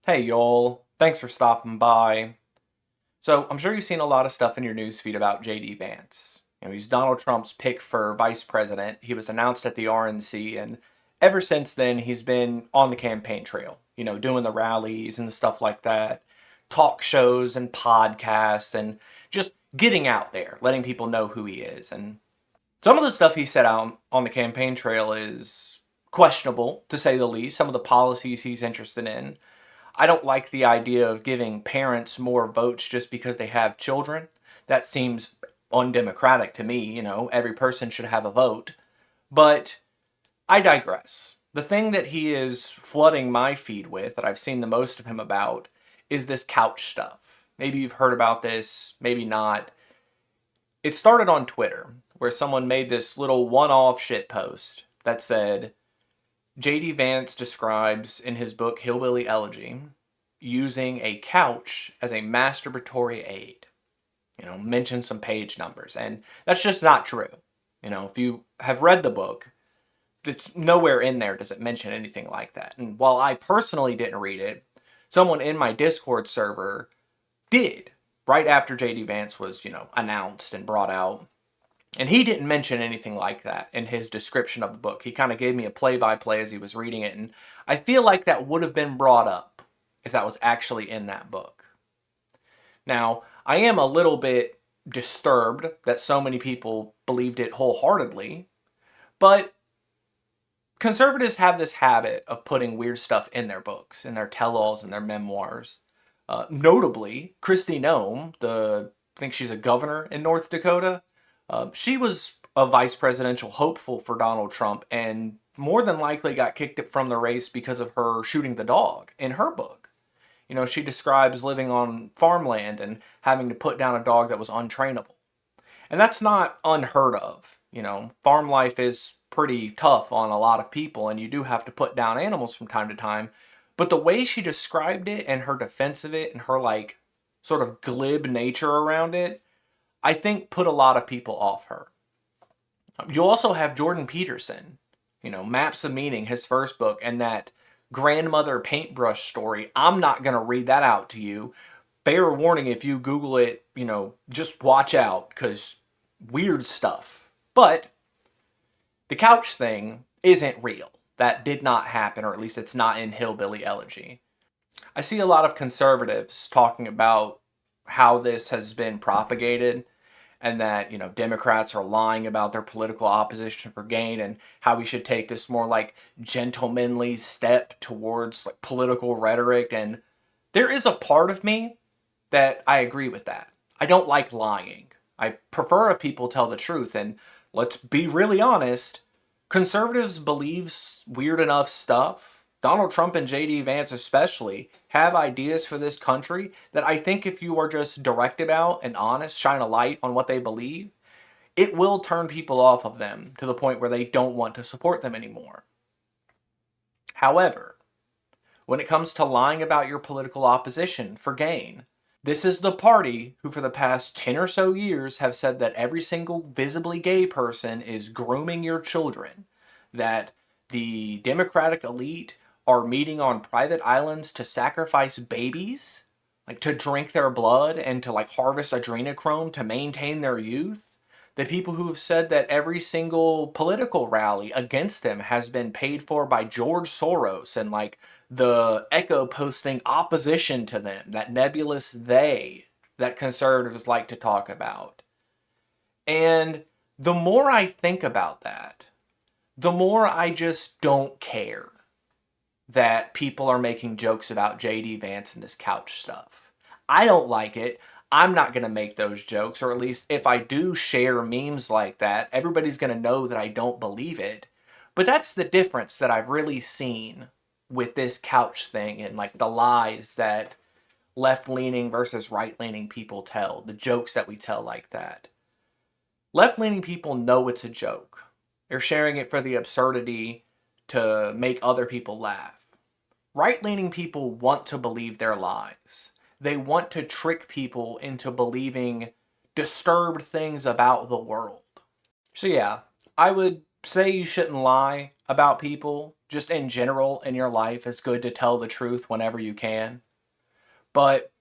Hey y'all, thanks for stopping by. So, I'm sure you've seen a lot of stuff in your newsfeed about JD Vance. He's Donald Trump's pick for vice president. He was announced at the RNC, and ever since then, he's been on the campaign trail, doing the rallies and the stuff like that, talk shows and podcasts, and just getting out there, letting people know who he is. And some of the stuff he set out on the campaign trail is questionable, to say the least. Some of the policies he's interested in. I don't like the idea of giving parents more votes just because they have children. That seems undemocratic to me. Every person should have a vote. But I digress. The thing that he is flooding my feed with, that I've seen the most of him about, is this couch stuff. Maybe you've heard about this, maybe not. It started on Twitter, where someone made this little one off shit post that said, J.D. Vance describes in his book Hillbilly Elegy using a couch as a masturbatory aid. Mention some page numbers. And that's just not true. If you have read the book, it's nowhere in there does it mention anything like that. And while I personally didn't read it, someone in my Discord server did right after J.D. Vance was, announced and brought out. And he didn't mention anything like that in his description of the book. He kind of gave me a play-by-play as he was reading it, and I feel like that would have been brought up if that was actually in that book. Now, I am a little bit disturbed that so many people believed it wholeheartedly, but conservatives have this habit of putting weird stuff in their books, in their tell-alls, and their memoirs. Notably, Kristi Noem, I think she's a governor in North Dakota. She was a vice presidential hopeful for Donald Trump and more than likely got kicked from the race because of her shooting the dog in her book. She describes living on farmland and having to put down a dog that was untrainable. And that's not unheard of. Farm life is pretty tough on a lot of people, and you do have to put down animals from time to time. But the way she described it and her defense of it and her, like, sort of glib nature around it, I think put a lot of people off her. You also have Jordan Peterson, Maps of Meaning, his first book, and that grandmother paintbrush story. I'm not going to read that out to you. Fair warning, if you Google it, just watch out, because weird stuff. But the couch thing isn't real. That did not happen, or at least it's not in Hillbilly Elegy. I see a lot of conservatives talking about how this has been propagated and that, Democrats are lying about their political opposition for gain and how we should take this more like gentlemanly step towards like political rhetoric. And there is a part of me that I agree with that. I don't like lying. I prefer if people tell the truth. And let's be really honest, conservatives believe weird enough stuff. Donald Trump and J.D. Vance especially have ideas for this country that I think if you are just direct about and honest, shine a light on what they believe, it will turn people off of them to the point where they don't want to support them anymore. However, when it comes to lying about your political opposition for gain, this is the party who for the past 10 or so years have said that every single visibly gay person is grooming your children, that the Democratic elite are meeting on private islands to sacrifice babies, like to drink their blood and to like harvest adrenochrome to maintain their youth. The people who have said that every single political rally against them has been paid for by George Soros and like the Echo posting opposition to them, that nebulous they that conservatives like to talk about. And the more I think about that, the more I just don't care that people are making jokes about JD Vance and this couch stuff. I don't like it. I'm not going to make those jokes, or at least if I do share memes like that, everybody's going to know that I don't believe it. But that's the difference that I've really seen with this couch thing and like the lies that left leaning versus right leaning people tell, the jokes that we tell like that. Left leaning people know it's a joke. They're sharing it for the absurdity to make other people laugh. Right leaning people want to believe their lies. They want to trick people into believing disturbed things about the world. So, yeah, I would say you shouldn't lie about people just in general in your life, it's good to tell the truth whenever you can. But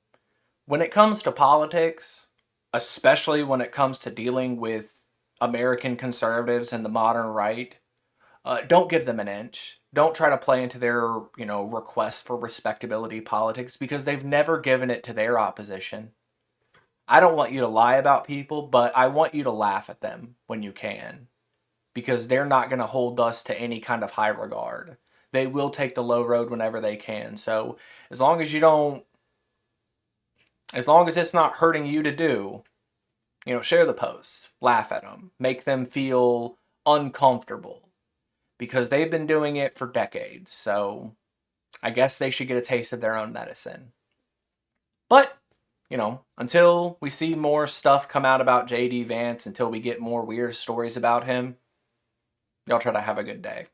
when it comes to politics, especially when it comes to dealing with American conservatives and the modern right, don't give them an inch. Don't try to play into their, request for respectability politics because they've never given it to their opposition. I don't want you to lie about people, but I want you to laugh at them when you can because they're not going to hold us to any kind of high regard. They will take the low road whenever they can. So as long as you don't, as long as it's not hurting you to do, share the posts, laugh at them, make them feel uncomfortable because they've been doing it for decades. So I guess they should get a taste of their own medicine. But, until we see more stuff come out about JD Vance, until we get more weird stories about him, y'all try to have a good day.